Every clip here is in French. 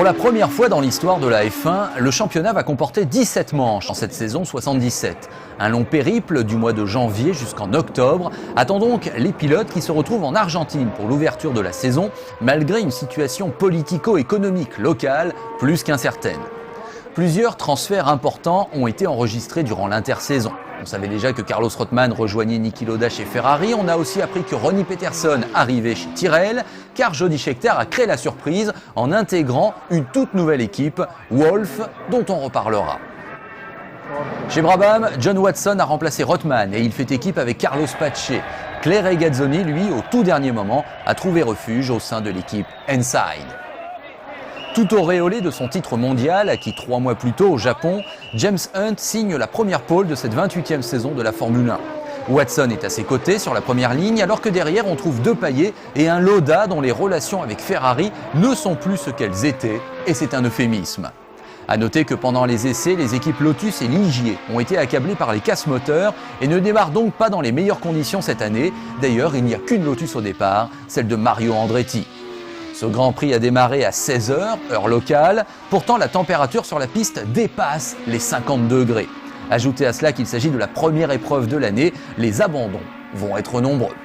Pour la première fois dans l'histoire de la F1, le championnat va comporter 17 manches en cette saison 77. Un long périple du mois de janvier jusqu'en octobre attend donc les pilotes qui se retrouvent en Argentine pour l'ouverture de la saison, malgré une situation politico-économique locale plus qu'incertaine. Plusieurs transferts importants ont été enregistrés durant l'intersaison. On savait déjà que Carlos Rothman rejoignait Niki Lauda chez Ferrari. On a aussi appris que Ronnie Peterson arrivait chez Tyrrell, car Jody Scheckter a créé la surprise en intégrant une toute nouvelle équipe, Wolf, dont on reparlera. Chez Brabham, John Watson a remplacé Rothman et il fait équipe avec Carlos Pace. Claire Regazzoni, lui, au tout dernier moment, a trouvé refuge au sein de l'équipe Inside. Tout auréolé de son titre mondial, acquis 3 mois plus tôt au Japon, James Hunt signe la première pole de cette 28e saison de la Formule 1. Watson est à ses côtés sur la première ligne, alors que derrière on trouve deux Paillet et un Lauda dont les relations avec Ferrari ne sont plus ce qu'elles étaient, et c'est un euphémisme. A noter que pendant les essais, les équipes Lotus et Ligier ont été accablées par les casse-moteurs et ne démarrent donc pas dans les meilleures conditions cette année. D'ailleurs, il n'y a qu'une Lotus au départ, celle de Mario Andretti. Ce Grand Prix a démarré à 16h, heure locale. Pourtant, la température sur la piste dépasse les 50 degrés. Ajoutez à cela qu'il s'agit de la première épreuve de l'année, les abandons vont être nombreux.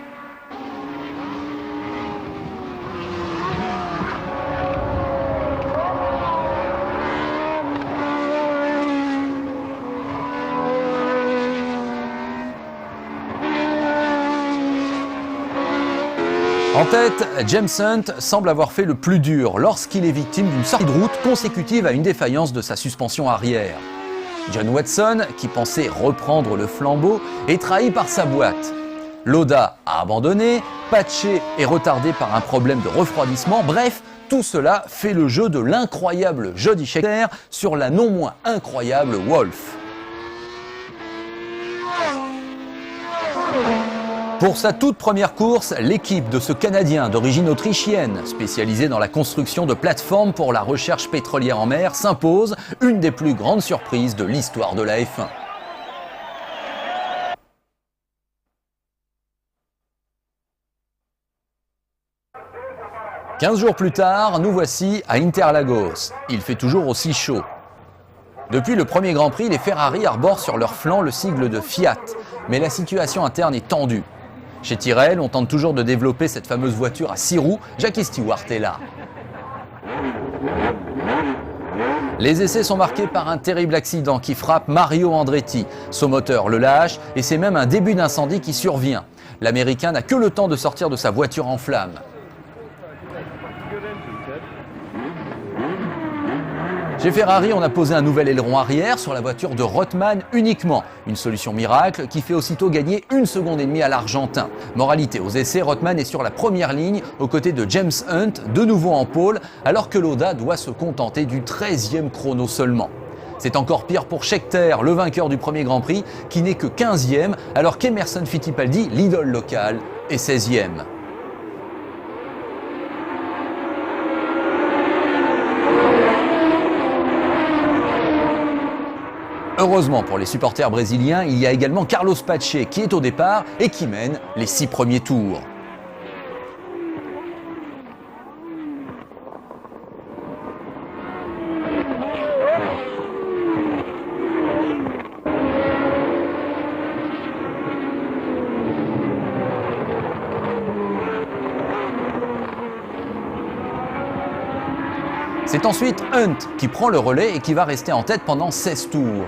En tête, James Hunt semble avoir fait le plus dur lorsqu'il est victime d'une sortie de route consécutive à une défaillance de sa suspension arrière. John Watson, qui pensait reprendre le flambeau, est trahi par sa boîte. Lauda a abandonné, Pace est retardé par un problème de refroidissement, bref, tout cela fait le jeu de l'incroyable Jody Scheckter sur la non moins incroyable Wolf. Pour sa toute première course, l'équipe de ce Canadien d'origine autrichienne, spécialisé dans la construction de plateformes pour la recherche pétrolière en mer, s'impose, une des plus grandes surprises de l'histoire de la F1. « 15 jours plus tard, nous voici à Interlagos. Il fait toujours aussi chaud. Depuis le premier Grand Prix, les Ferrari arborent sur leur flanc le sigle de Fiat, mais la situation interne est tendue. Chez Tyrrell, on tente toujours de développer cette fameuse voiture à 6 roues. Jackie Stewart est là. Les essais sont marqués par un terrible accident qui frappe Mario Andretti. Son moteur le lâche et c'est même un début d'incendie qui survient. L'Américain n'a que le temps de sortir de sa voiture en flammes. Chez Ferrari, on a posé un nouvel aileron arrière sur la voiture de Rothman uniquement. Une solution miracle qui fait aussitôt gagner 1,5 seconde à l'Argentin. Moralité, aux essais, Rothman est sur la première ligne aux côtés de James Hunt, de nouveau en pôle, alors que Lauda doit se contenter du 13e chrono seulement. C'est encore pire pour Scheckter, le vainqueur du premier Grand Prix, qui n'est que 15e, alors qu'Emerson Fittipaldi, l'idole locale, est 16e. Heureusement pour les supporters brésiliens, il y a également Carlos Pace qui est au départ et qui mène les 6 premiers tours. C'est ensuite Hunt qui prend le relais et qui va rester en tête pendant 16 tours.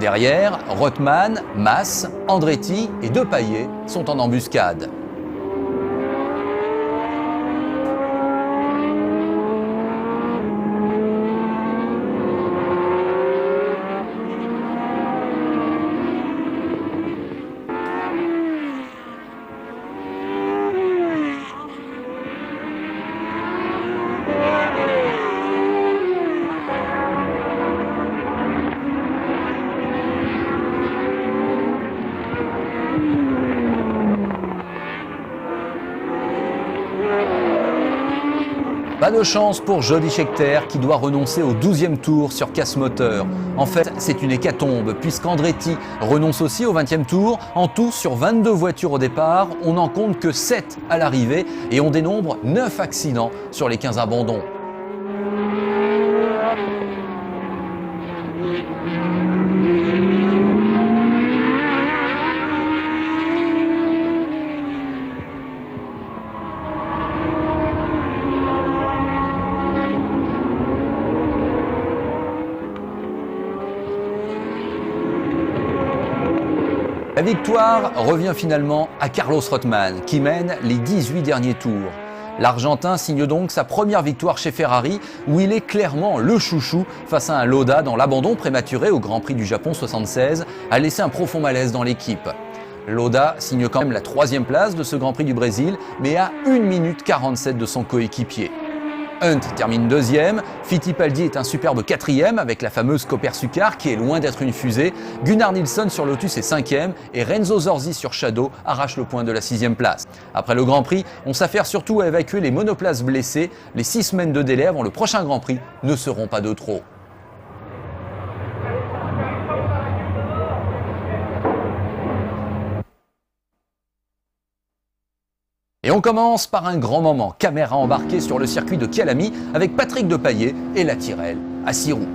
Derrière, Rothman, Mas, Andretti et De Paillet sont en embuscade. Pas de chance pour Jody Scheckter qui doit renoncer au 12e tour sur casse-moteur. En fait, c'est une hécatombe puisqu'Andretti renonce aussi au 20e tour. En tout, sur 22 voitures au départ, on n'en compte que 7 à l'arrivée et on dénombre 9 accidents sur les 15 abandons. La victoire revient finalement à Carlos Reutemann, qui mène les 18 derniers tours. L'Argentin signe donc sa première victoire chez Ferrari, où il est clairement le chouchou face à un Lauda dont l'abandon prématuré au Grand Prix du Japon 76 a laissé un profond malaise dans l'équipe. Lauda signe quand même la 3e place de ce Grand Prix du Brésil, mais à 1 minute 47 de son coéquipier. Hunt termine 2e, Fittipaldi est un superbe 4e avec la fameuse Copper-Sucar qui est loin d'être une fusée, Gunnar Nilsson sur Lotus est 5e et Renzo Zorzi sur Shadow arrache le point de la 6e place. Après le Grand Prix, on s'affaire surtout à évacuer les monoplaces blessés. Les 6 semaines de délai avant le prochain Grand Prix ne seront pas de trop. Et on commence par un grand moment, caméra embarquée sur le circuit de Kyalami avec Patrick Depailler et la Tyrrell à 6 roues.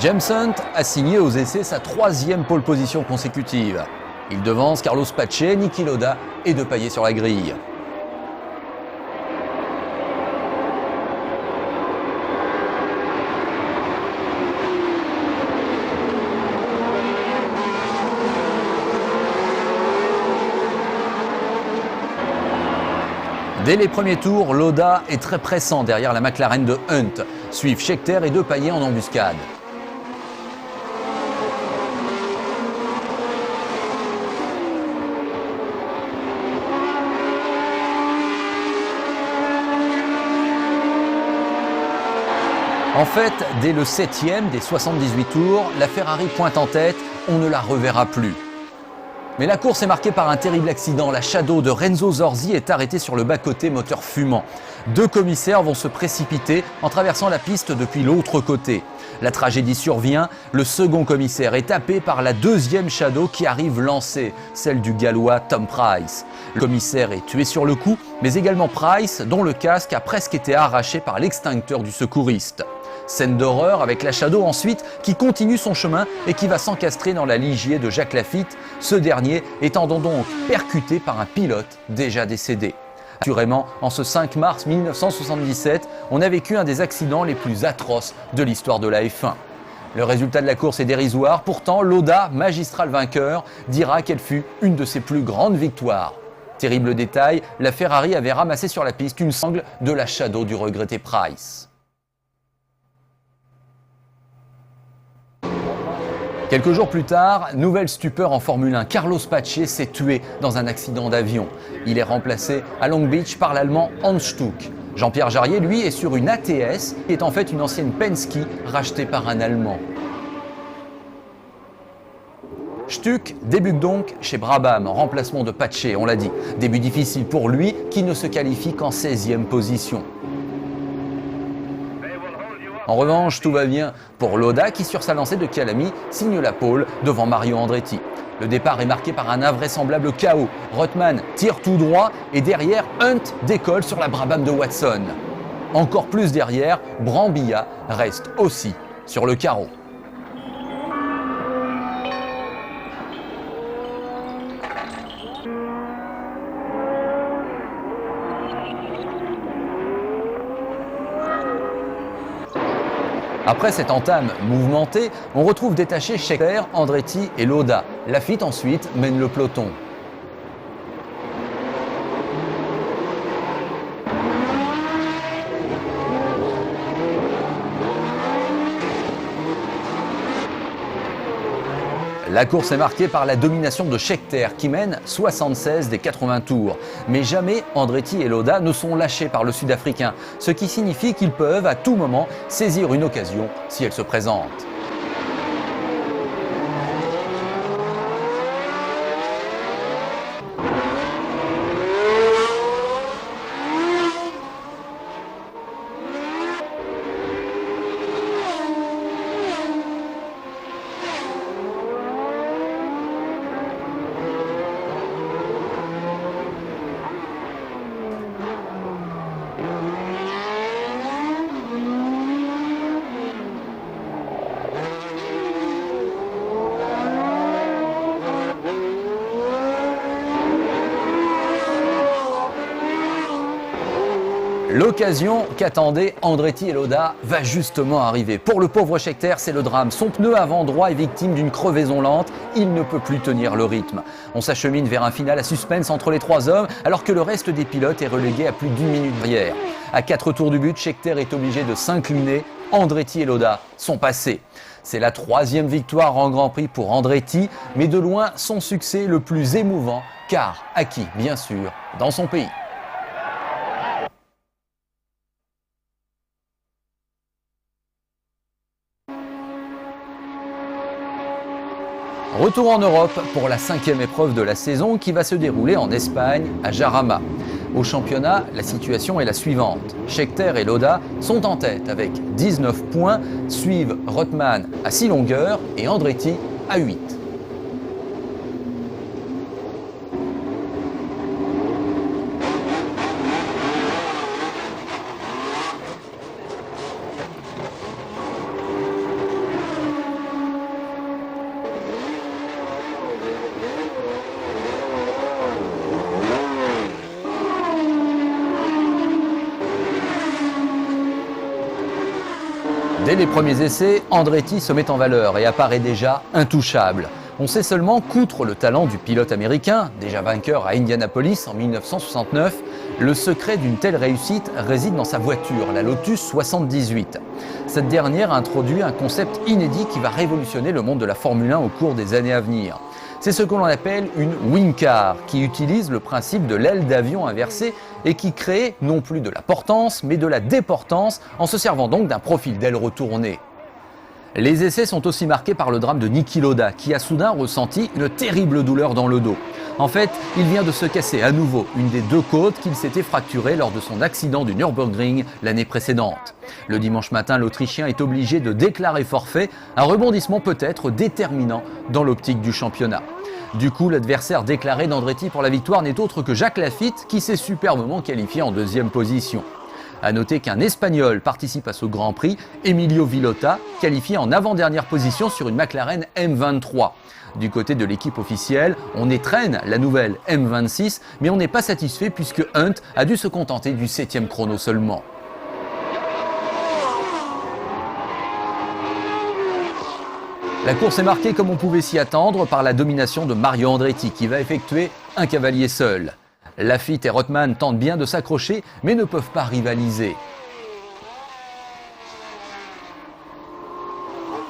James Hunt a signé aux essais sa 3e pole position consécutive. Il devance Carlos Pace, Niki Lauda et Depailler sur la grille. Dès les premiers tours, Lauda est très pressant derrière la McLaren de Hunt. Suivent Scheckter et Depailler en embuscade. En fait, dès le 7e des 78 tours, la Ferrari pointe en tête, on ne la reverra plus. Mais la course est marquée par un terrible accident. La Shadow de Renzo Zorzi est arrêtée sur le bas-côté, moteur fumant. 2 commissaires vont se précipiter en traversant la piste depuis l'autre côté. La tragédie survient, le second commissaire est tapé par la 2e Shadow qui arrive lancée, celle du Gallois Tom Price. Le commissaire est tué sur le coup, mais également Price, dont le casque a presque été arraché par l'extincteur du secouriste. Scène d'horreur avec la Shadow ensuite qui continue son chemin et qui va s'encastrer dans la Ligier de Jacques Lafitte, ce dernier étant donc percuté par un pilote déjà décédé. Assurément, en ce 5 mars 1977, on a vécu un des accidents les plus atroces de l'histoire de la F1. Le résultat de la course est dérisoire, pourtant Lauda, magistral vainqueur, dira qu'elle fut une de ses plus grandes victoires. Terrible détail, la Ferrari avait ramassé sur la piste une sangle de la Shadow du regretté Price. Quelques jours plus tard, nouvelle stupeur en Formule 1. Carlos Pace s'est tué dans un accident d'avion. Il est remplacé à Long Beach par l'Allemand Hans Stuck. Jean-Pierre Jarier, lui, est sur une ATS, qui est en fait une ancienne Penske rachetée par un Allemand. Stuck débute donc chez Brabham, en remplacement de Pace, on l'a dit. Début difficile pour lui, qui ne se qualifie qu'en 16e position. En revanche, tout va bien pour Lauda qui, sur sa lancée de Kyalami, signe la pole devant Mario Andretti. Le départ est marqué par un invraisemblable chaos. Reutemann tire tout droit et derrière, Hunt décolle sur la Brabham de Watson. Encore plus derrière, Brambilla reste aussi sur le carreau. Après cette entame mouvementée, on retrouve détachés Scheckter, Andretti et Lauda. Lafitte ensuite mène le peloton. La course est marquée par la domination de Scheckter qui mène 76 des 80 tours. Mais jamais Andretti et Lauda ne sont lâchés par le Sud-Africain, ce qui signifie qu'ils peuvent à tout moment saisir une occasion si elle se présente. L'occasion qu'attendait Andretti et Lauda va justement arriver. Pour le pauvre Scheckter, c'est le drame. Son pneu avant droit est victime d'une crevaison lente. Il ne peut plus tenir le rythme. On s'achemine vers un final à suspense entre les trois hommes, alors que le reste des pilotes est relégué à plus d'une minute derrière. À 4 tours du but, Scheckter est obligé de s'incliner. Andretti et Lauda sont passés. C'est la 3e victoire en Grand Prix pour Andretti, mais de loin son succès le plus émouvant, car acquis, bien sûr, dans son pays. Retour en Europe pour la 5e épreuve de la saison qui va se dérouler en Espagne, à Jarama. Au championnat, la situation est la suivante. Scheckter et Lauda sont en tête avec 19 points, suivent Rothman à 6 longueurs et Andretti à 8. Dès les premiers essais, Andretti se met en valeur et apparaît déjà intouchable. On sait seulement qu'outre le talent du pilote américain, déjà vainqueur à Indianapolis en 1969, le secret d'une telle réussite réside dans sa voiture, la Lotus 78. Cette dernière a introduit un concept inédit qui va révolutionner le monde de la Formule 1 au cours des années à venir. C'est ce que l'on appelle une wing car, qui utilise le principe de l'aile d'avion inversée et qui crée non plus de la portance, mais de la déportance, en se servant donc d'un profil d'aile retourné. Les essais sont aussi marqués par le drame de Niki Lauda, qui a soudain ressenti une terrible douleur dans le dos. En fait, il vient de se casser à nouveau une des 2 côtes qu'il s'était fracturées lors de son accident du Nürburgring l'année précédente. Le dimanche matin, l'Autrichien est obligé de déclarer forfait, un rebondissement peut-être déterminant dans l'optique du championnat. Du coup, l'adversaire déclaré d'Andretti pour la victoire n'est autre que Jacques Laffite, qui s'est superbement qualifié en 2e position. A noter qu'un Espagnol participe à ce Grand Prix, Emilio Villota, qualifié en avant-dernière position sur une McLaren M23. Du côté de l'équipe officielle, on étrenne la nouvelle M26, mais on n'est pas satisfait puisque Hunt a dû se contenter du 7e chrono seulement. La course est marquée comme on pouvait s'y attendre par la domination de Mario Andretti qui va effectuer un cavalier seul. Laffite et Rothman tentent bien de s'accrocher mais ne peuvent pas rivaliser.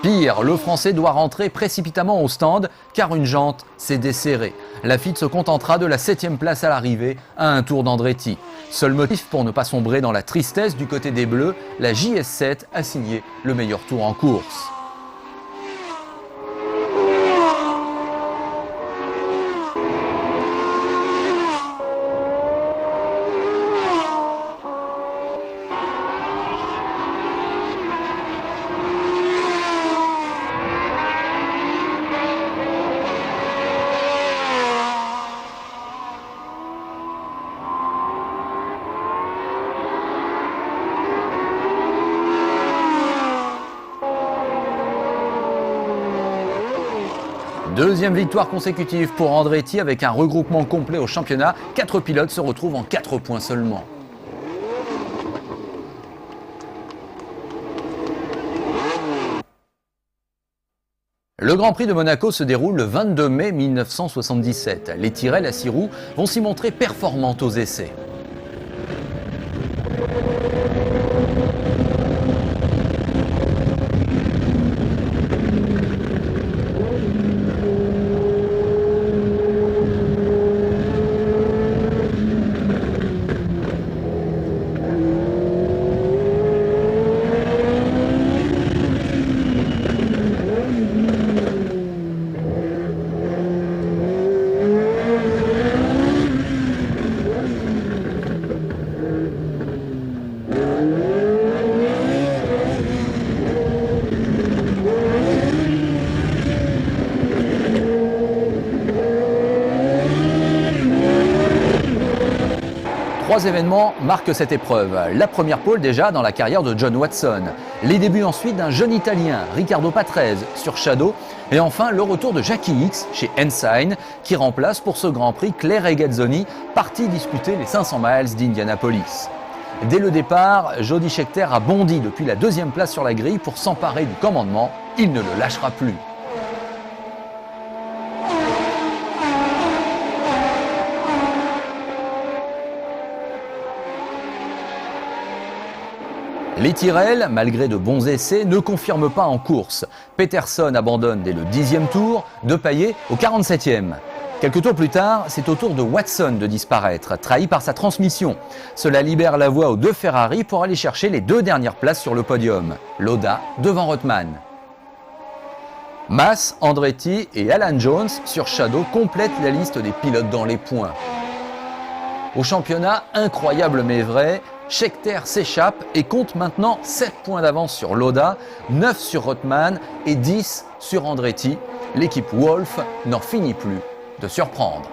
Pire, le Français doit rentrer précipitamment au stand car une jante s'est desserrée. Laffite se contentera de la 7e place à l'arrivée à un tour d'Andretti. Seul motif pour ne pas sombrer dans la tristesse du côté des Bleus, la JS7 a signé le meilleur tour en course. Deuxième victoire consécutive pour Andretti avec un regroupement complet au championnat. 4 pilotes se retrouvent en 4 points seulement. Le Grand Prix de Monaco se déroule le 22 mai 1977. Les Tyrrell à 6 roues vont s'y montrer performantes aux essais. Trois événements marquent cette épreuve. La première pole déjà dans la carrière de John Watson. Les débuts ensuite d'un jeune Italien, Riccardo Patrese, sur Shadow. Et enfin le retour de Jackie Hicks chez Ensign, qui remplace pour ce Grand Prix Claire Regazzoni, parti disputer les 500 miles d'Indianapolis. Dès le départ, Jody Scheckter a bondi depuis la deuxième place sur la grille pour s'emparer du commandement. Il ne le lâchera plus. Les Tyrrell, malgré de bons essais, ne confirment pas en course. Peterson abandonne dès le 10e tour, Depailler au 47e. Quelques tours plus tard, c'est au tour de Watson de disparaître, trahi par sa transmission. Cela libère la voie aux deux Ferrari pour aller chercher les deux dernières places sur le podium. Lauda devant Rothman. Mass, Andretti et Alan Jones sur Shadow complètent la liste des pilotes dans les points. Au championnat, incroyable mais vrai, Scheckter s'échappe et compte maintenant 7 points d'avance sur Lauda, 9 sur Rothman et 10 sur Andretti. L'équipe Wolff n'en finit plus de surprendre.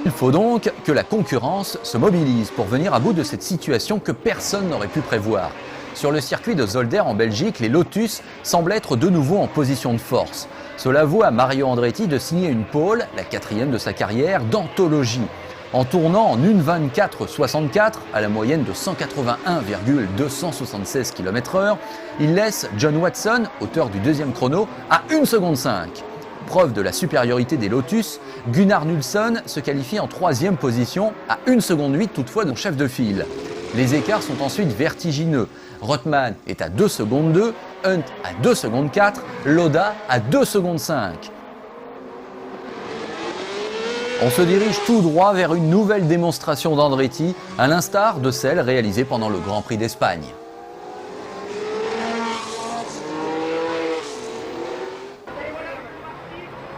Il faut donc que la concurrence se mobilise pour venir à bout de cette situation que personne n'aurait pu prévoir. Sur le circuit de Zolder en Belgique, les Lotus semblent être de nouveau en position de force. Cela vaut à Mario Andretti de signer une pole, la 4e de sa carrière, d'anthologie. En tournant en 1:24.64 à la moyenne de 181,276 km/h, il laisse John Watson, auteur du deuxième chrono, à 1,5 seconde. Preuve de la supériorité des Lotus, Gunnar Nilsson se qualifie en 3e position, à 1,8 seconde toutefois de son chef de file. Les écarts sont ensuite vertigineux. Rothman est à 2 secondes 2, Hunt à 2 secondes 4, Lauda à 2 secondes 5. On se dirige tout droit vers une nouvelle démonstration d'Andretti, à l'instar de celle réalisée pendant le Grand Prix d'Espagne.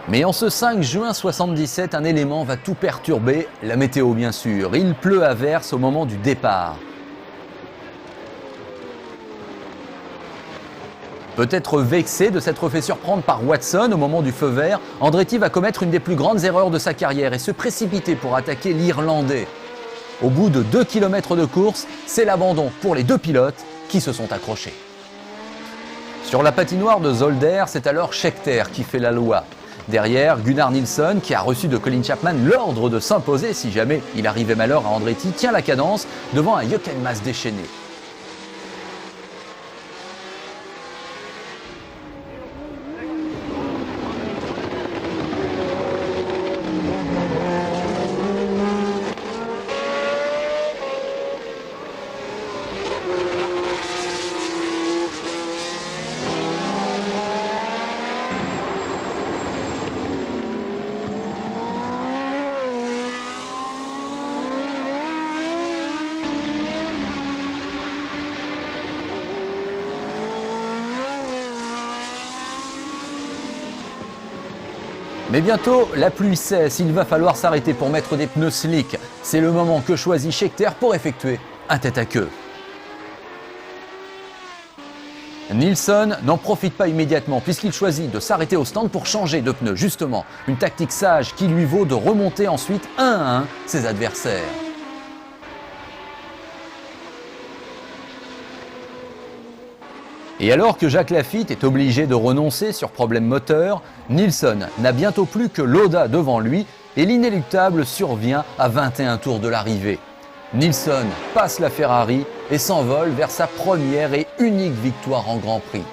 Mais en ce 5 juin 77, un élément va tout perturber, la météo bien sûr. Il pleut à verse au moment du départ. Peut-être vexé de s'être fait surprendre par Watson au moment du feu vert, Andretti va commettre une des plus grandes erreurs de sa carrière et se précipiter pour attaquer l'Irlandais. Au bout de 2 km de course, c'est l'abandon pour les deux pilotes qui se sont accrochés. Sur la patinoire de Zolder, c'est alors Scheckter qui fait la loi. Derrière, Gunnar Nilsson, qui a reçu de Colin Chapman l'ordre de s'imposer si jamais il arrivait malheur à Andretti, tient la cadence devant un Jochen Mass déchaîné. Mais bientôt, la pluie cesse, il va falloir s'arrêter pour mettre des pneus slick. C'est le moment que choisit Scheckter pour effectuer un tête-à-queue. Nilsson n'en profite pas immédiatement puisqu'il choisit de s'arrêter au stand pour changer de pneus, justement. Une tactique sage qui lui vaut de remonter ensuite 1 à 1 ses adversaires. Et alors que Jacques Laffite est obligé de renoncer sur problème moteur, Nilsson n'a bientôt plus que Lauda devant lui et l'inéluctable survient à 21 tours de l'arrivée. Nilsson passe la Ferrari et s'envole vers sa première et unique victoire en Grand Prix.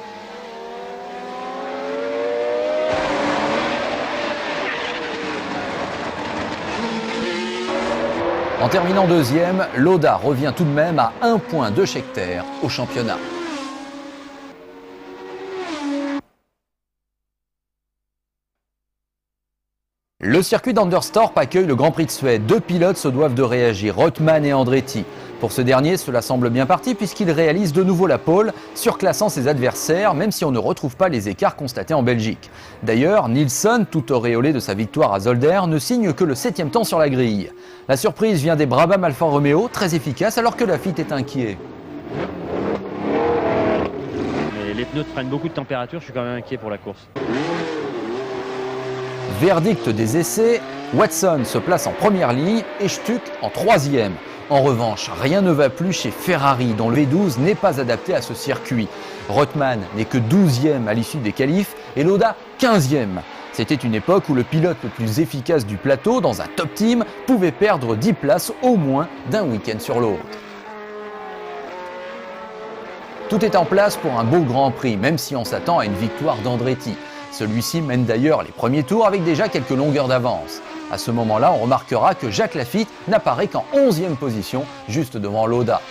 En terminant deuxième, Lauda revient tout de même à 1 point de Scheckter au championnat. Le circuit d'Anderstorp accueille le Grand Prix de Suède. Deux pilotes se doivent de réagir, Rothman et Andretti. Pour ce dernier, cela semble bien parti puisqu'il réalise de nouveau la pole, surclassant ses adversaires, même si on ne retrouve pas les écarts constatés en Belgique. D'ailleurs, Nilsson, tout auréolé de sa victoire à Zolder, ne signe que le 7e temps sur la grille. La surprise vient des Brabham Alfa Romeo, très efficace alors que Laffite est inquiet. Mais les pneus prennent beaucoup de température, je suis quand même inquiet pour la course. Verdict des essais, Watson se place en première ligne et Stuck en troisième. En revanche, rien ne va plus chez Ferrari, dont le V12 n'est pas adapté à ce circuit. Rothman n'est que 12e à l'issue des qualifs et Lauda 15e. C'était une époque où le pilote le plus efficace du plateau, dans un top team, pouvait perdre 10 places au moins d'un week-end sur l'autre. Tout est en place pour un beau Grand Prix, même si on s'attend à une victoire d'Andretti. Celui-ci mène d'ailleurs les premiers tours avec déjà quelques longueurs d'avance. À ce moment-là, on remarquera que Jacques Laffite n'apparaît qu'en 11e position, juste devant Lauda.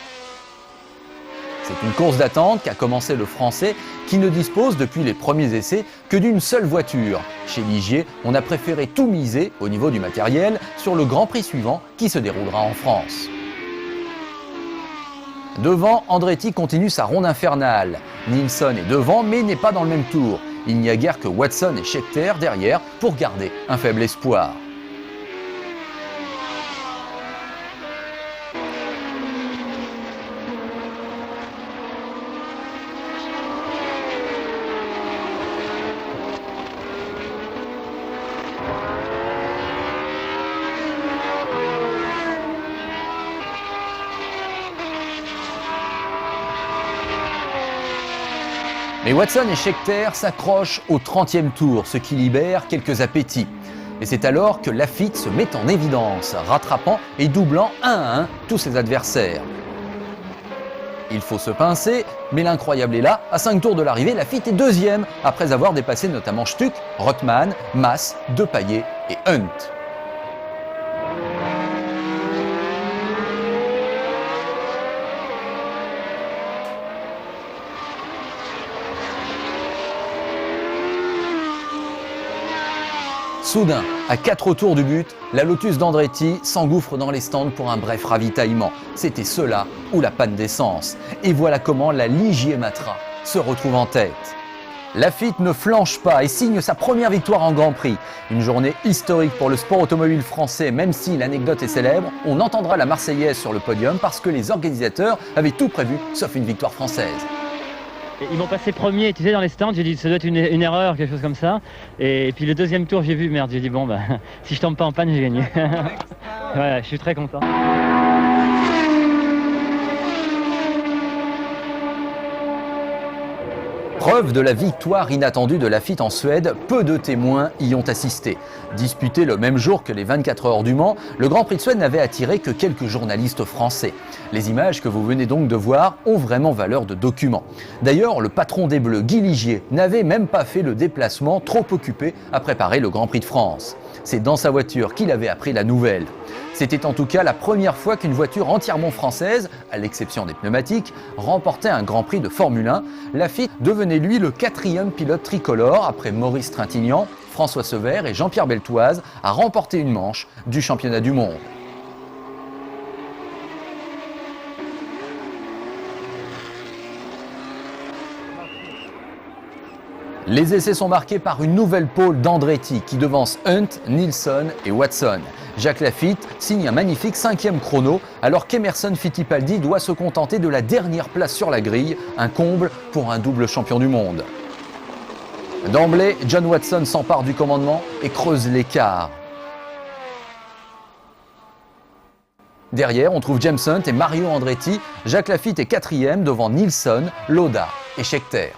C'est une course d'attente qu'a commencé le Français, qui ne dispose depuis les premiers essais que d'une seule voiture. Chez Ligier, on a préféré tout miser, au niveau du matériel, sur le Grand Prix suivant qui se déroulera en France. Devant, Andretti continue sa ronde infernale. Nilsson est devant, mais n'est pas dans le même tour. Il n'y a guère que Watson et Scheckter derrière pour garder un faible espoir. Mais Watson et Scheckter s'accrochent au 30e tour, ce qui libère quelques appétits. Et c'est alors que Laffite se met en évidence, rattrapant et doublant 1 à 1 tous ses adversaires. Il faut se pincer, mais l'incroyable est là. À 5 tours de l'arrivée, Laffite est deuxième, après avoir dépassé notamment Stuck, Rothman, Mas, Depailler et Hunt. Soudain, à 4 tours du but, la Lotus d'Andretti s'engouffre dans les stands pour un bref ravitaillement. C'était cela ou la panne d'essence. Et voilà comment la Ligier Matra se retrouve en tête. Laffite ne flanche pas et signe sa première victoire en Grand Prix. Une journée historique pour le sport automobile français, même si l'anecdote est célèbre. On entendra la Marseillaise sur le podium parce que les organisateurs avaient tout prévu, sauf une victoire française. Ils m'ont passé premier, tu sais, dans les stands, j'ai dit ça doit être une erreur, quelque chose comme ça. Et puis le deuxième tour, j'ai vu, merde, j'ai dit bon, bah, si je tombe pas en panne, j'ai gagné. Voilà, je suis très content. Preuve de la victoire inattendue de Laffite en Suède, peu de témoins y ont assisté. Disputé le même jour que les 24 heures du Mans, le Grand Prix de Suède n'avait attiré que quelques journalistes français. Les images que vous venez donc de voir ont vraiment valeur de document. D'ailleurs, le patron des Bleus, Guy Ligier, n'avait même pas fait le déplacement, trop occupé à préparer le Grand Prix de France. C'est dans sa voiture qu'il avait appris la nouvelle. C'était en tout cas la première fois qu'une voiture entièrement française, à l'exception des pneumatiques, remportait un Grand Prix de Formule 1. Laffite devenait lui le 4e pilote tricolore, après Maurice Trintignant, François Sevère et Jean-Pierre Beltoise, à remporter une manche du championnat du monde. Les essais sont marqués par une nouvelle pole d'Andretti qui devance Hunt, Nilsson et Watson. Jacques Laffite signe un magnifique 5e chrono alors qu'Emerson Fittipaldi doit se contenter de la dernière place sur la grille, un comble pour un double champion du monde. D'emblée, John Watson s'empare du commandement et creuse l'écart. Derrière, on trouve James Hunt et Mario Andretti. Jacques Laffite est 4e devant Nilsson, Lauda et Scheckter.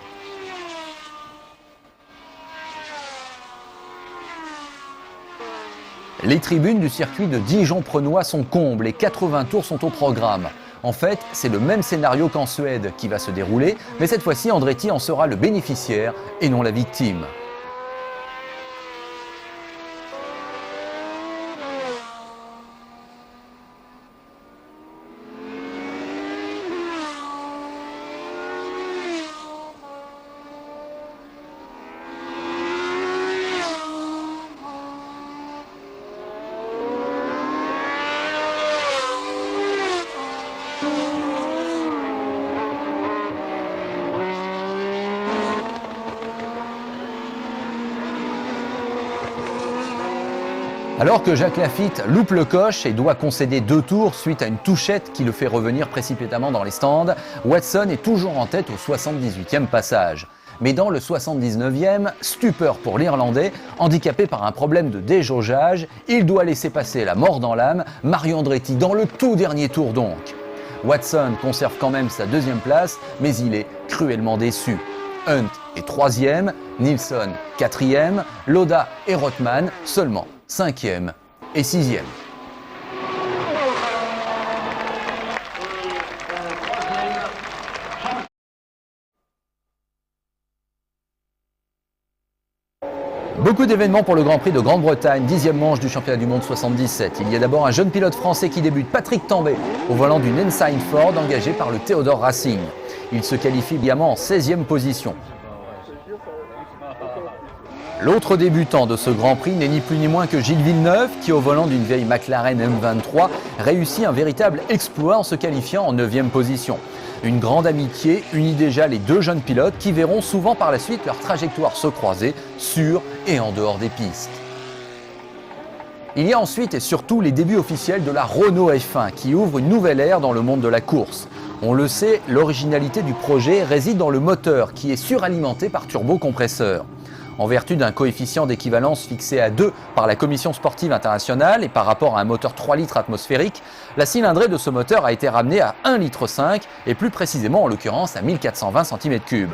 Les tribunes du circuit de Dijon-Prenois sont combles et 80 tours sont au programme. En fait, c'est le même scénario qu'en Suède qui va se dérouler, mais cette fois-ci, Andretti en sera le bénéficiaire et non la victime. Alors que Jacques Laffite loupe le coche et doit concéder 2 tours suite à une touchette qui le fait revenir précipitamment dans les stands, Watson est toujours en tête au 78e passage. Mais dans le 79e, stupeur pour l'Irlandais, handicapé par un problème de déjaugeage, il doit laisser passer la mort dans l'âme, Mario Andretti dans le tout dernier tour donc. Watson conserve quand même sa deuxième place, mais il est cruellement déçu. Hunt est troisième, Nilsson quatrième, Lauda et Rothman seulement cinquième et sixième. Beaucoup d'événements pour le Grand Prix de Grande-Bretagne, 10e manche du championnat du monde 77. Il y a d'abord un jeune pilote français qui débute, Patrick Tambay, au volant d'une Ensign Ford engagée par le Theodore Racing. Il se qualifie brillamment en 16e position. L'autre débutant de ce Grand Prix n'est ni plus ni moins que Gilles Villeneuve, qui au volant d'une vieille McLaren M23 réussit un véritable exploit en se qualifiant en 9e position. Une grande amitié unit déjà les deux jeunes pilotes qui verront souvent par la suite leur trajectoire se croiser sur et en dehors des pistes. Il y a ensuite et surtout les débuts officiels de la Renault F1 qui ouvre une nouvelle ère dans le monde de la course. On le sait, l'originalité du projet réside dans le moteur qui est suralimenté par turbocompresseur. En vertu d'un coefficient d'équivalence fixé à 2 par la Commission sportive internationale et par rapport à un moteur 3 litres atmosphérique, la cylindrée de ce moteur a été ramenée à 1,5 litre et plus précisément en l'occurrence à 1420 cm3.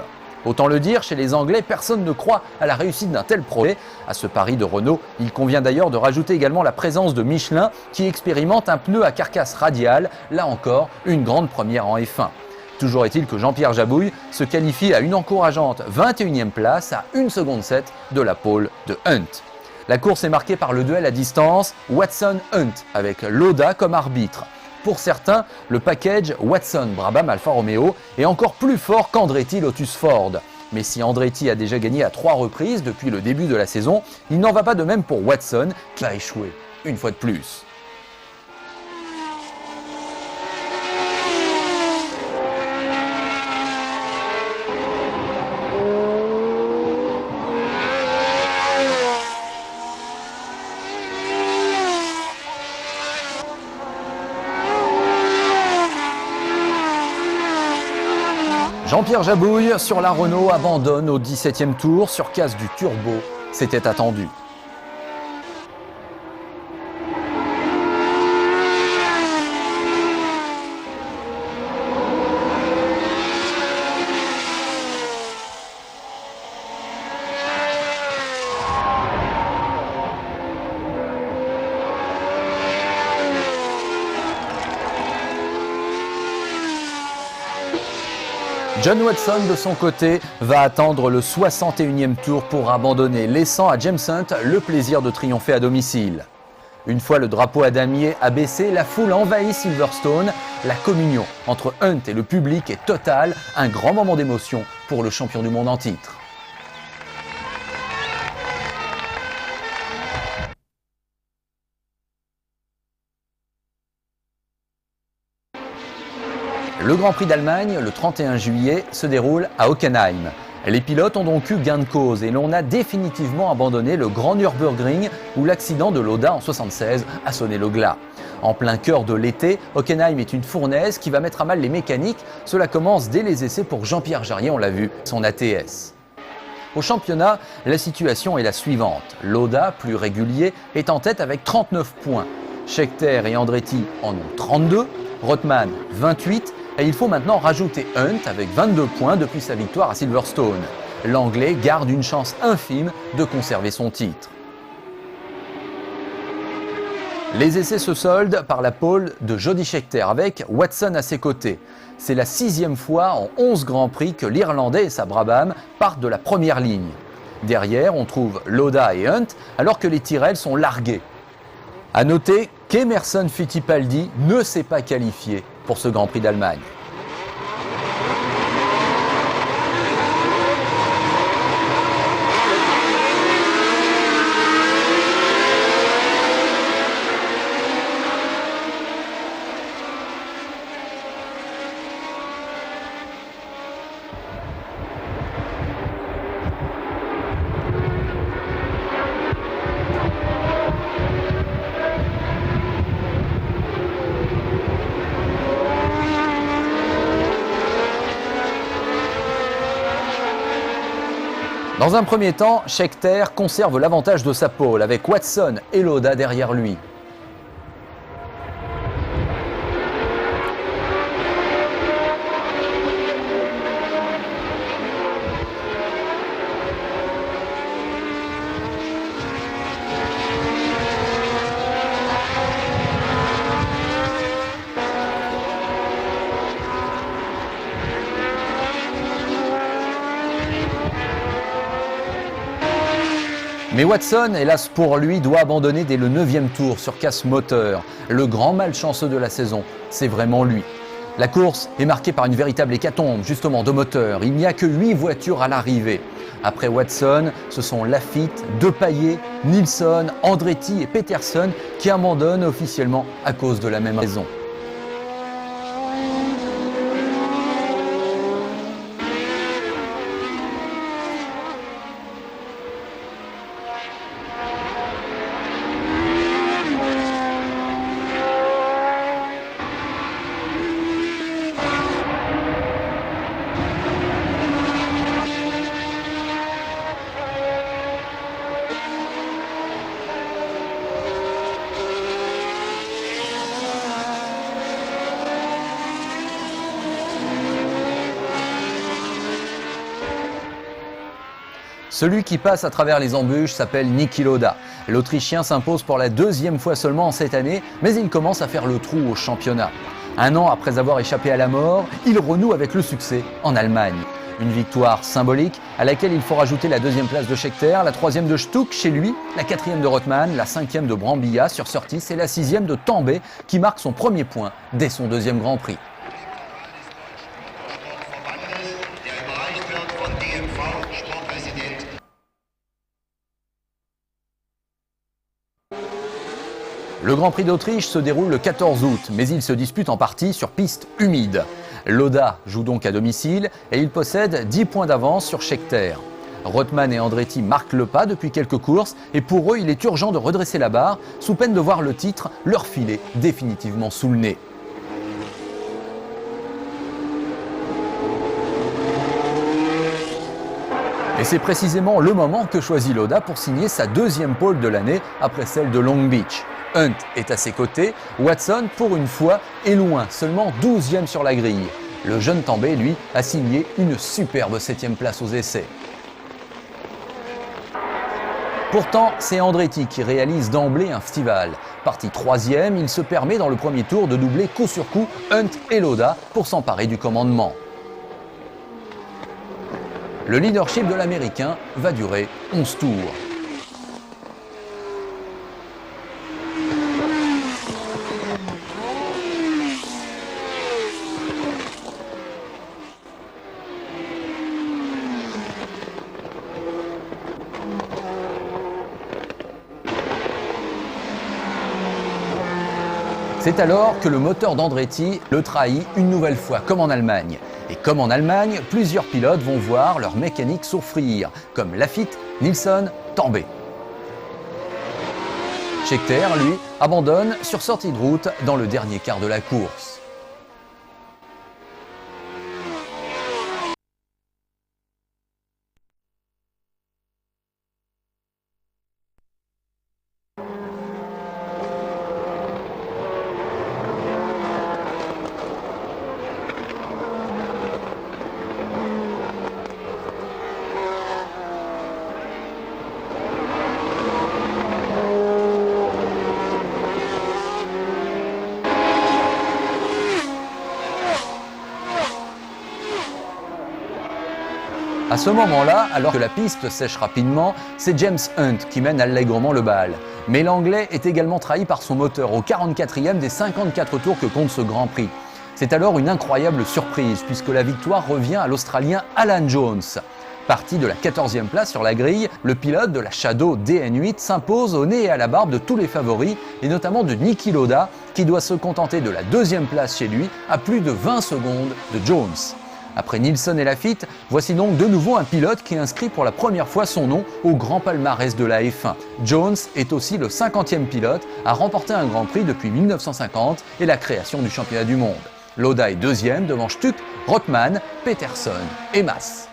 Autant le dire, chez les Anglais, personne ne croit à la réussite d'un tel projet. À ce pari de Renault, il convient d'ailleurs de rajouter également la présence de Michelin qui expérimente un pneu à carcasse radiale, là encore une grande première en F1. Toujours est-il que Jean-Pierre Jabouille se qualifie à une encourageante 21e place à 1,7 seconde de la pole de Hunt. La course est marquée par le duel à distance Watson-Hunt avec Lauda comme arbitre. Pour certains, le package Watson-Brabham Alfa Romeo est encore plus fort qu'Andretti Lotus Ford. Mais si Andretti a déjà gagné à 3 reprises depuis le début de la saison, il n'en va pas de même pour Watson qui a échoué une fois de plus. Jean-Pierre Jabouille sur la Renault abandonne au 17e tour sur casse du turbo. C'était attendu. John Watson, de son côté, va attendre le 61e tour pour abandonner, laissant à James Hunt le plaisir de triompher à domicile. Une fois le drapeau à damier abaissé, la foule envahit Silverstone. La communion entre Hunt et le public est totale, un grand moment d'émotion pour le champion du monde en titre. Le Grand Prix d'Allemagne, le 31 juillet, se déroule à Hockenheim. Les pilotes ont donc eu gain de cause et l'on a définitivement abandonné le Grand Nürburgring où l'accident de Lauda en 1976 a sonné le glas. En plein cœur de l'été, Hockenheim est une fournaise qui va mettre à mal les mécaniques. Cela commence dès les essais pour Jean-Pierre Jarier, on l'a vu, son ATS. Au championnat, la situation est la suivante. Lauda, plus régulier, est en tête avec 39 points. Scheckter et Andretti en ont 32, Rothman 28, et il faut maintenant rajouter Hunt avec 22 points depuis sa victoire à Silverstone. L'Anglais garde une chance infime de conserver son titre. Les essais se soldent par la pole de Jody Scheckter avec Watson à ses côtés. C'est la 6e fois en 11 Grands Prix que l'Irlandais et sa Brabham partent de la première ligne. Derrière, on trouve Lauda et Hunt alors que les Tyrrell sont largués. A noter qu'Emerson Fittipaldi ne s'est pas qualifié pour ce Grand Prix d'Allemagne. Dans un premier temps, Scheckter conserve l'avantage de sa pole avec Watson et Lauda derrière lui. Mais Watson, hélas pour lui, doit abandonner dès le 9e tour sur casse moteur. Le grand malchanceux de la saison, c'est vraiment lui. La course est marquée par une véritable hécatombe, justement, de moteur. Il n'y a que 8 voitures à l'arrivée. Après Watson, ce sont Laffite, Depailler, Nilsson, Andretti et Peterson qui abandonnent officiellement à cause de la même raison. Celui qui passe à travers les embûches s'appelle Niki Lauda. L'Autrichien s'impose pour la 2e fois seulement en cette année, mais il commence à faire le trou au championnat. Un an après avoir échappé à la mort, il renoue avec le succès en Allemagne. Une victoire symbolique à laquelle il faut rajouter la 2e place de Scheckter, la 3e de Stuck chez lui, la 4e de Rothman, la 5e de Brambilla sur Surtees et la 6e de Tambay qui marque son premier point dès son 2e Grand Prix. Le Grand Prix d'Autriche se déroule le 14 août, mais il se dispute en partie sur piste humide. Lauda joue donc à domicile et il possède 10 points d'avance sur Scheckter. Rothman et Andretti marquent le pas depuis quelques courses et pour eux, il est urgent de redresser la barre sous peine de voir le titre leur filer définitivement sous le nez. Et c'est précisément le moment que choisit Lauda pour signer sa 2e pole de l'année après celle de Long Beach. Hunt est à ses côtés, Watson, pour une fois, est loin, seulement 12e sur la grille. Le jeune Tambay, lui, a signé une superbe 7e place aux essais. Pourtant, c'est Andretti qui réalise d'emblée un festival. Parti 3e, il se permet dans le premier tour de doubler coup sur coup Hunt et Lauda pour s'emparer du commandement. Le leadership de l'Américain va durer 11 tours. C'est alors que le moteur d'Andretti le trahit une nouvelle fois, comme en Allemagne. Et comme en Allemagne, plusieurs pilotes vont voir leur mécanique souffrir, comme Laffite, Nilsson, Tambay. Scheckter, lui, abandonne sur sortie de route dans le dernier quart de la course. À ce moment-là, alors que la piste sèche rapidement, c'est James Hunt qui mène allègrement le bal. Mais l'Anglais est également trahi par son moteur au 44e des 54 tours que compte ce Grand Prix. C'est alors une incroyable surprise puisque la victoire revient à l'Australien Alan Jones. Parti de la 14e place sur la grille, le pilote de la Shadow DN8 s'impose au nez et à la barbe de tous les favoris et notamment de Niki Lauda qui doit se contenter de la 2e place chez lui à plus de 20 secondes de Jones. Après Nilsson et Laffite, voici donc de nouveau un pilote qui inscrit pour la première fois son nom au grand palmarès de la F1. Jones est aussi le 50e pilote à remporter un Grand Prix depuis 1950 et la création du championnat du monde. Lauda est 2e devant Stuck, Rothman, Peterson et Mass.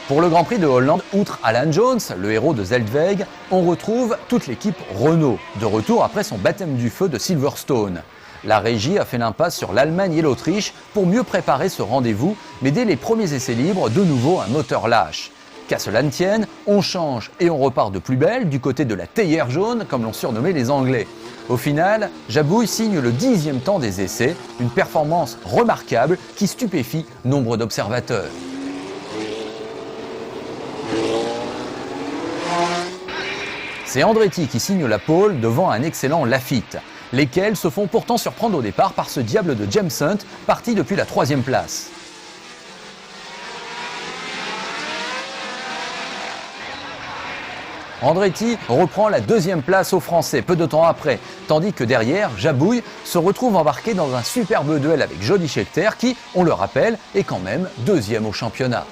Pour le Grand Prix de Hollande, outre Alan Jones, le héros de Zeldweg, on retrouve toute l'équipe Renault, de retour après son baptême du feu de Silverstone. La régie a fait l'impasse sur l'Allemagne et l'Autriche pour mieux préparer ce rendez-vous, mais dès les premiers essais libres, de nouveau un moteur lâche. Qu'à cela ne tienne, on change et on repart de plus belle du côté de la théière jaune, comme l'ont surnommé les Anglais. Au final, Jabouille signe le 10e temps des essais, une performance remarquable qui stupéfie nombre d'observateurs. C'est Andretti qui signe la pole devant un excellent Laffite, lesquels se font pourtant surprendre au départ par ce diable de James Hunt, parti depuis la 3e place. Andretti reprend la 2e place aux Français peu de temps après, tandis que derrière, Jabouille se retrouve embarqué dans un superbe duel avec Jody Scheckter qui, on le rappelle, est quand même 2e au championnat.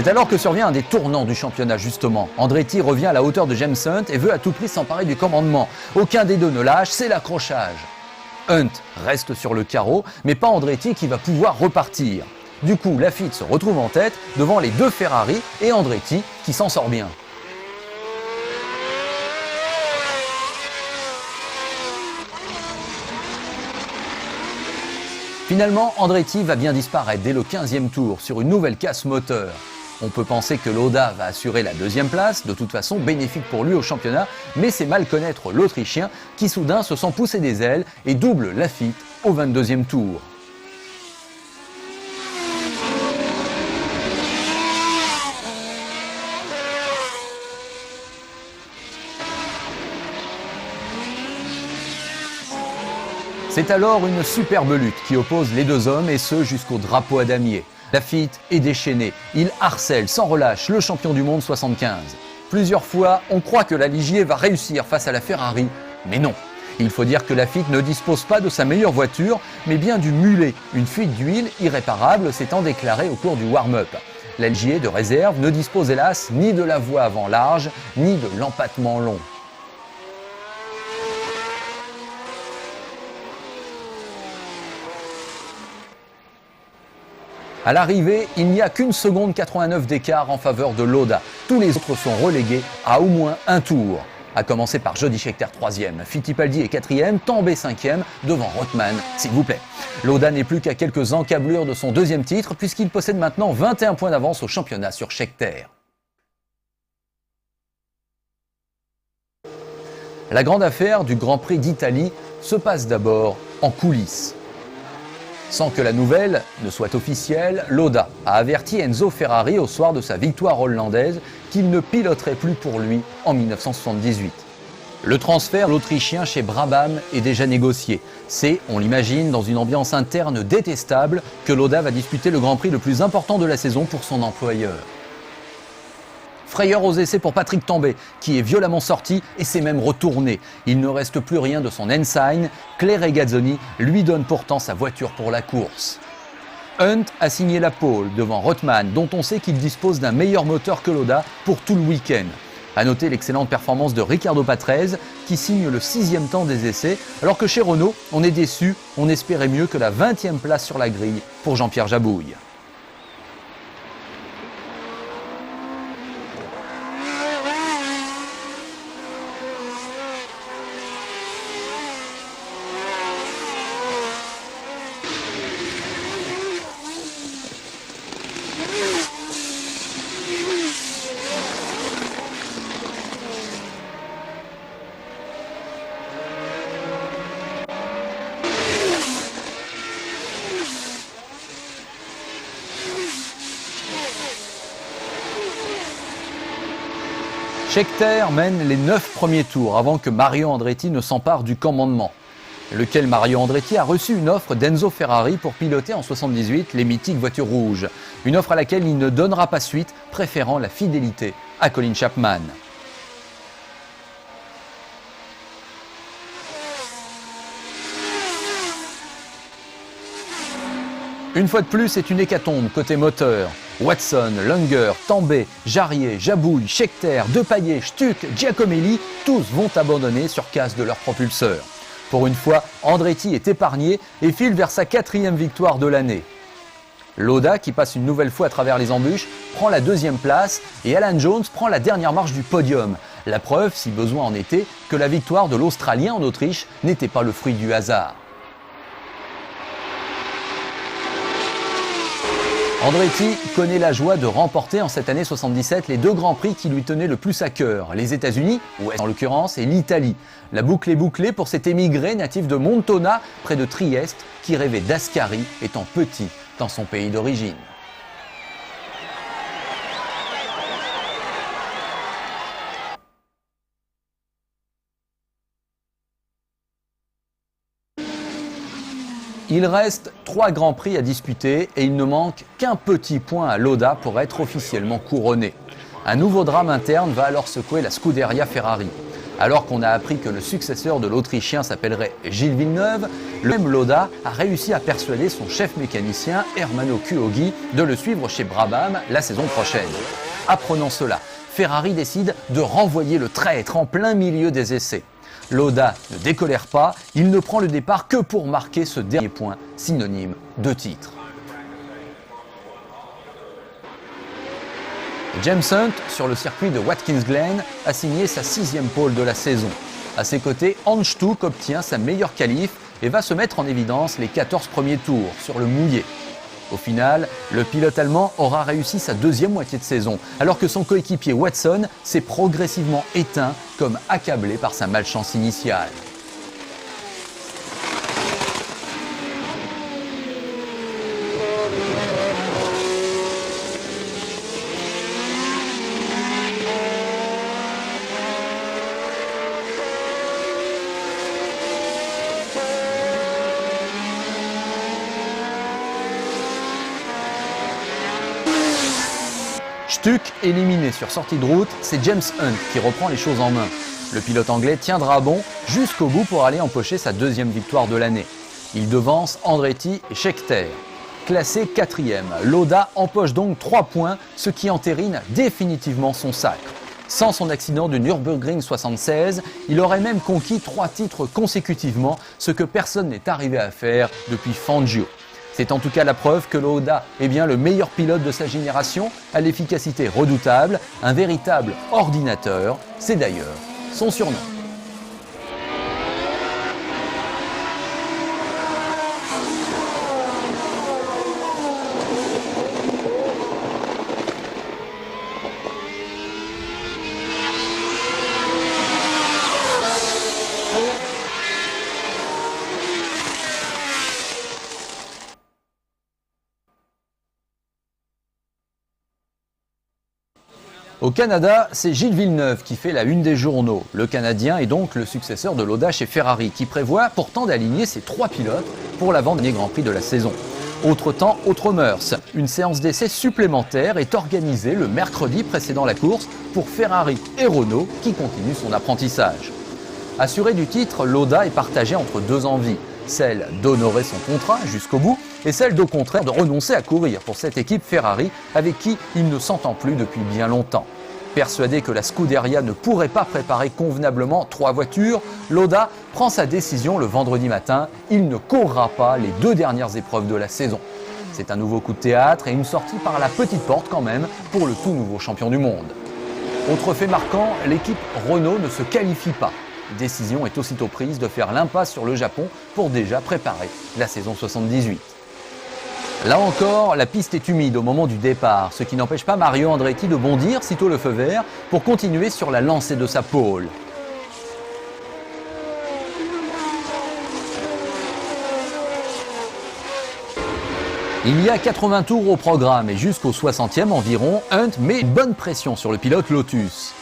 C'est alors que survient un des tournants du championnat justement. Andretti revient à la hauteur de James Hunt et veut à tout prix s'emparer du commandement. Aucun des deux ne lâche, c'est l'accrochage. Hunt reste sur le carreau, mais pas Andretti qui va pouvoir repartir. Du coup, Laffite se retrouve en tête devant les deux Ferrari et Andretti qui s'en sort bien. Finalement, Andretti va bien disparaître dès le 15e tour sur une nouvelle casse moteur. On peut penser que Lauda va assurer la 2e place, de toute façon bénéfique pour lui au championnat, mais c'est mal connaître l'Autrichien qui soudain se sent pousser des ailes et double Laffite au 22e tour. C'est alors une superbe lutte qui oppose les deux hommes et ce jusqu'au drapeau à damier. Laffite est déchaîné, il harcèle sans relâche le champion du monde 75. Plusieurs fois, on croit que la Ligier va réussir face à la Ferrari, mais non. Il faut dire que Laffite ne dispose pas de sa meilleure voiture, mais bien du mulet, une fuite d'huile irréparable s'étant déclarée au cours du warm-up. La Ligier de réserve ne dispose hélas ni de la voie avant large, ni de l'empattement long. À l'arrivée, il n'y a qu'une seconde 89 d'écart en faveur de Lauda. Tous les autres sont relégués à au moins un tour. À commencer par Jody Scheckter 3e, Fittipaldi est 4e, Tambay 5e, devant Rothman, s'il vous plaît. Lauda n'est plus qu'à quelques encablures de son 2e titre, puisqu'il possède maintenant 21 points d'avance au championnat sur Scheckter. La grande affaire du Grand Prix d'Italie se passe d'abord en coulisses. Sans que la nouvelle ne soit officielle, Lauda a averti Enzo Ferrari au soir de sa victoire hollandaise qu'il ne piloterait plus pour lui en 1978. Le transfert l'Autrichien chez Brabham est déjà négocié. C'est, on l'imagine, dans une ambiance interne détestable que Lauda va disputer le Grand Prix le plus important de la saison pour son employeur. Frayeur aux essais pour Patrick Tambay, qui est violemment sorti et s'est même retourné. Il ne reste plus rien de son ensign. Claire Regazzoni lui donne pourtant sa voiture pour la course. Hunt a signé la pole devant Rothman, dont on sait qu'il dispose d'un meilleur moteur que Lauda pour tout le week-end. A noter l'excellente performance de Riccardo Patrese, qui signe le 6e temps des essais, alors que chez Renault, on est déçu, on espérait mieux que la 20e place sur la grille pour Jean-Pierre Jabouille. Scheckter mène les 9 premiers tours avant que Mario Andretti ne s'empare du commandement. Lequel Mario Andretti a reçu une offre d'Enzo Ferrari pour piloter en 78 les mythiques voitures rouges. Une offre à laquelle il ne donnera pas suite, préférant la fidélité à Colin Chapman. Une fois de plus, c'est une hécatombe côté moteur. Watson, Lunger, Tambay, Jarier, Jabouille, Scheckter, Depailler, Stuck, Giacomelli, tous vont abandonner sur casse de leur propulseur. Pour une fois, Andretti est épargné et file vers sa 4e victoire de l'année. Lauda, qui passe une nouvelle fois à travers les embûches, prend la 2e place et Alan Jones prend la dernière marche du podium. La preuve, si besoin en était, que la victoire de l'Australien en Autriche n'était pas le fruit du hasard. Andretti connaît la joie de remporter en cette année 77 les 2 grands prix qui lui tenaient le plus à cœur, les États-Unis, en l'occurrence, et l'Italie. La boucle est bouclée pour cet émigré natif de Montona, près de Trieste, qui rêvait d'Ascari étant petit dans son pays d'origine. Il reste 3 grands prix à disputer et il ne manque qu'un petit point à Lauda pour être officiellement couronné. Un nouveau drame interne va alors secouer la Scuderia Ferrari. Alors qu'on a appris que le successeur de l'Autrichien s'appellerait Gilles Villeneuve, le même Lauda a réussi à persuader son chef mécanicien Ermanno Cuoghi de le suivre chez Brabham la saison prochaine. Apprenant cela, Ferrari décide de renvoyer le traître en plein milieu des essais. Lauda ne décolère pas, il ne prend le départ que pour marquer ce dernier point, synonyme de titre. James Hunt, sur le circuit de Watkins Glen, a signé sa 6e pole de la saison. À ses côtés, Hans Stuck obtient sa meilleure qualif et va se mettre en évidence les 14 premiers tours sur le mouillé. Au final, le pilote allemand aura réussi sa 2e moitié de saison, alors que son coéquipier Watson s'est progressivement éteint comme accablé par sa malchance initiale. Stuck éliminé sur sortie de route, c'est James Hunt qui reprend les choses en main. Le pilote anglais tiendra bon jusqu'au bout pour aller empocher sa 2e victoire de l'année. Il devance Andretti et Scheckter. Classé 4e, Lauda empoche donc 3 points, ce qui entérine définitivement son sacre. Sans son accident du Nürburgring 76, il aurait même conquis 3 titres consécutivement, ce que personne n'est arrivé à faire depuis Fangio. C'est en tout cas la preuve que Lauda est bien le meilleur pilote de sa génération, à l'efficacité redoutable, un véritable ordinateur, c'est d'ailleurs son surnom. Au Canada, c'est Gilles Villeneuve qui fait la une des journaux. Le Canadien est donc le successeur de Lauda chez Ferrari, qui prévoit pourtant d'aligner ses 3 pilotes pour l'avant-dernier Grand Prix de la saison. Autre temps, autre mœurs. Une séance d'essai supplémentaire est organisée le mercredi précédant la course pour Ferrari et Renault qui continuent son apprentissage. Assuré du titre, Lauda est partagé entre 2 envies. Celle d'honorer son contrat jusqu'au bout et celle au contraire de renoncer à courir pour cette équipe Ferrari avec qui il ne s'entend plus depuis bien longtemps. Persuadé que la Scuderia ne pourrait pas préparer convenablement 3 voitures, Lauda prend sa décision le vendredi matin. Il ne courra pas les 2 dernières épreuves de la saison. C'est un nouveau coup de théâtre et une sortie par la petite porte quand même pour le tout nouveau champion du monde. Autre fait marquant, l'équipe Renault ne se qualifie pas. Décision est aussitôt prise de faire l'impasse sur le Japon pour déjà préparer la saison 78. Là encore, la piste est humide au moment du départ, ce qui n'empêche pas Mario Andretti de bondir sitôt le feu vert pour continuer sur la lancée de sa pole. Il y a 80 tours au programme et jusqu'au 60e environ, Hunt met une bonne pression sur le pilote Lotus.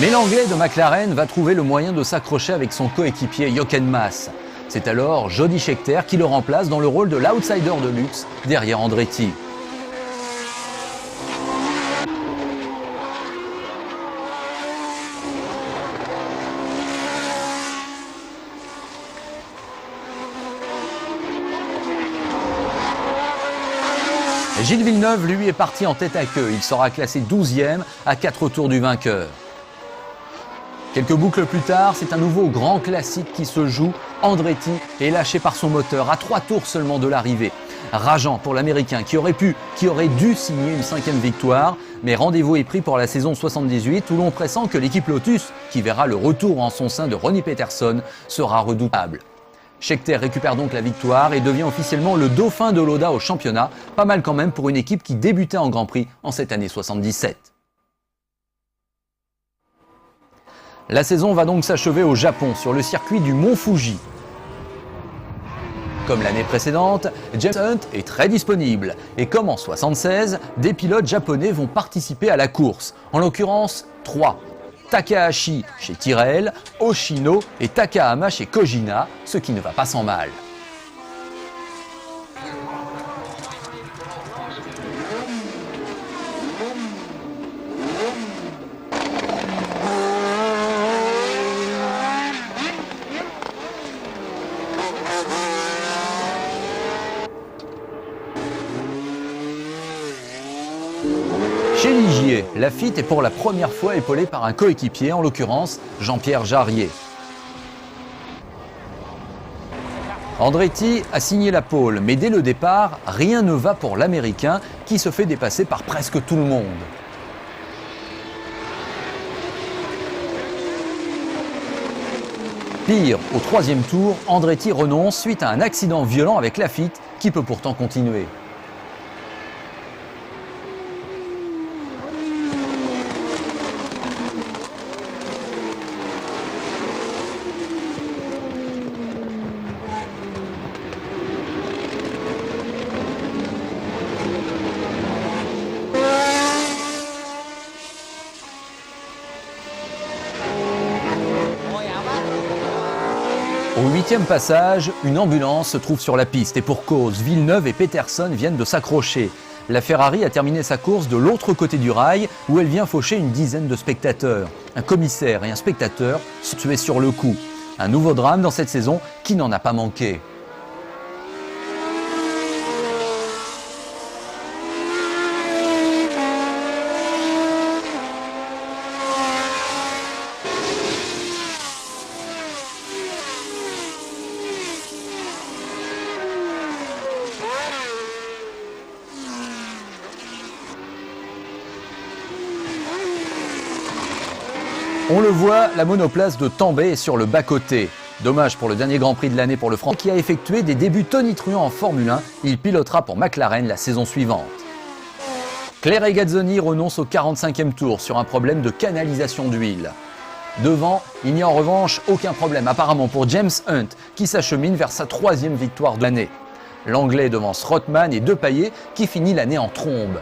Mais l'Anglais de McLaren va trouver le moyen de s'accrocher avec son coéquipier Jochen Mass. C'est alors Jody Scheckter qui le remplace dans le rôle de l'outsider de luxe derrière Andretti. Gilles Villeneuve, lui, est parti en tête à queue. Il sera classé 12e à 4 tours du vainqueur. Quelques boucles plus tard, c'est un nouveau grand classique qui se joue. Andretti est lâché par son moteur à 3 tours seulement de l'arrivée. Rageant pour l'Américain qui aurait dû signer une 5e victoire. Mais rendez-vous est pris pour la saison 78 où l'on pressent que l'équipe Lotus, qui verra le retour en son sein de Ronnie Peterson, sera redoutable. Scheckter récupère donc la victoire et devient officiellement le dauphin de l'Oda au championnat. Pas mal quand même pour une équipe qui débutait en Grand Prix en cette année 77. La saison va donc s'achever au Japon, sur le circuit du Mont Fuji. Comme l'année précédente, James Hunt est très disponible. Et comme en 76, des pilotes japonais vont participer à la course. En l'occurrence, 3. Takahashi chez Tyrrell, Hoshino et Takahama chez Kojina, ce qui ne va pas sans mal. Chez Ligier, Laffite est pour la première fois épaulé par un coéquipier, en l'occurrence Jean-Pierre Jarier. Andretti a signé la pole, mais dès le départ, rien ne va pour l'Américain qui se fait dépasser par presque tout le monde. Pire, au 3e tour, Andretti renonce suite à un accident violent avec Laffite qui peut pourtant continuer. Au 8e passage, une ambulance se trouve sur la piste et pour cause, Villeneuve et Peterson viennent de s'accrocher. La Ferrari a terminé sa course de l'autre côté du rail où elle vient faucher une dizaine de spectateurs. Un commissaire et un spectateur se tuaient sur le coup. Un nouveau drame dans cette saison qui n'en a pas manqué. On le voit, la monoplace de Tambay est sur le bas-côté. Dommage pour le dernier Grand Prix de l'année pour le Français qui a effectué des débuts tonitruants en Formule 1. Il pilotera pour McLaren la saison suivante. Claire Regazzoni renonce au 45e tour sur un problème de canalisation d'huile. Devant, il n'y a en revanche aucun problème apparemment pour James Hunt qui s'achemine vers sa 3e victoire de l'année. L'Anglais devance Rothman et Depailler qui finit l'année en trombe.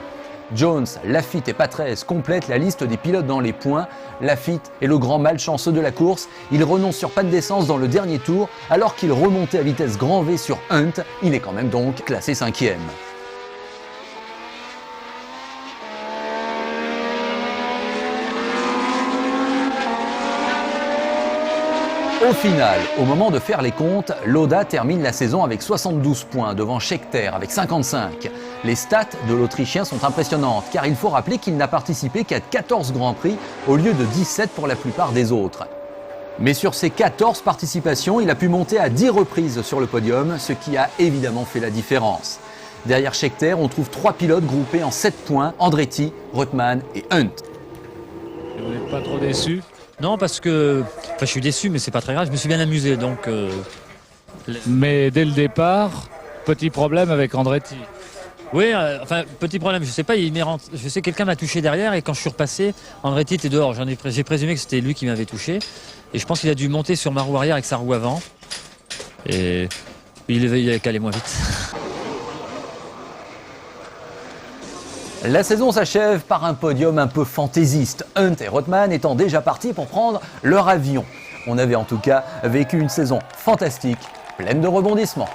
Jones, Laffite et Patrese complètent la liste des pilotes dans les points. Laffite est le grand malchanceux de la course. Il renonce sur panne d'essence dans le dernier tour alors qu'il remontait à vitesse grand V sur Hunt. Il est quand même donc classé 5e. Au final, au moment de faire les comptes, Lauda termine la saison avec 72 points devant Scheckter avec 55. Les stats de l'Autrichien sont impressionnantes car il faut rappeler qu'il n'a participé qu'à 14 Grands Prix au lieu de 17 pour la plupart des autres. Mais sur ces 14 participations, il a pu monter à 10 reprises sur le podium, ce qui a évidemment fait la différence. Derrière Scheckter, on trouve 3 pilotes groupés en 7 points, Andretti, Rothman et Hunt. Vous n'êtes pas trop déçu ? Non, parce que je suis déçu, mais c'est pas très grave. Je me suis bien amusé, donc. Mais dès le départ, petit problème avec Andretti. Oui, petit problème. Je sais pas, je sais que quelqu'un m'a touché derrière et quand je suis repassé, Andretti était dehors. J'ai présumé que c'était lui qui m'avait touché et je pense qu'il a dû monter sur ma roue arrière avec sa roue avant et il avait calé moins vite. La saison s'achève par un podium un peu fantaisiste, Hunt et Rothman étant déjà partis pour prendre leur avion. On avait en tout cas vécu une saison fantastique, pleine de rebondissements.